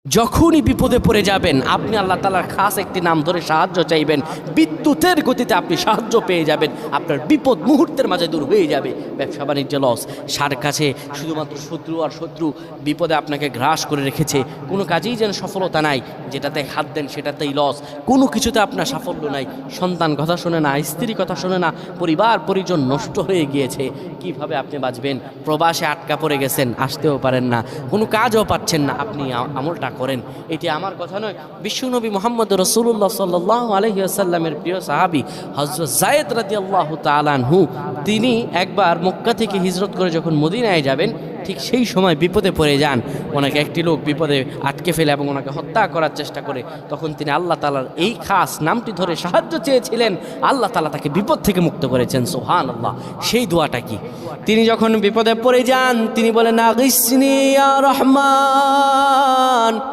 যখনই বিপদে পড়ে যাবেন আপনি আল্লাহ তাআলার খাস একটি নাম ধরে সাহায্য চাইবেন, বিদ্যুতের গতিতে আপনি সাহায্য পেয়ে যাবেন, আপনার বিপদ মুহূর্তের মাঝে দূর হয়ে যাবে। ব্যবসা বাণিজ্য লস, সার কাছে শুধুমাত্র শত্রু আর শত্রু, বিপদে আপনাকে গ্রাস করে রেখেছে, কোনো কাজেই যেন সফলতা নাই, যেটাতে হাত দেন সেটাতেই লস, কোনো কিছুতে আপনার সাফল্য নাই, সন্তান কথা শোনে না, স্ত্রী কথা শোনে না, পরিবার পরিজন নষ্ট হয়ে গিয়েছে, কিভাবে আপনি বাঁচবেন? প্রবাসে আটকা পড়ে গেছেন, আসতেও পারেন না, কোনো কাজও পাচ্ছেন না, আপনি আমলটা করেন। এটি আমার কথা নয়, বিশ্বনবী মুহাম্মদ রাসূলুল্লাহ সাল্লাল্লাহু আলাইহি ওয়াসাল্লামের প্রিয় সাহাবী হযরত যায়েদ রাদিয়াল্লাহু তাআলা আনহু, তিনি একবার মক্কা থেকে হিজরত করে যখন মদিনায় যাবেন, ঠিক সেই সময় বিপদে পড়ে যান। ওনাকে একটি লোক বিপদে আটকে ফেলে এবং ওনাকে হত্যা করার চেষ্টা করে। তখন তিনি আল্লাহ তাআলার এই খাস নামটি ধরে সাহায্য চেয়েছিলেন, আল্লাহ তাআলা তাকে বিপদ থেকে মুক্ত করেছেন। সুবহানাল্লাহ। সেই দোয়াটা কি? তিনি যখন বিপদে পড়ে যান তিনি বলেন, আগিসনি ইয়া রহমান।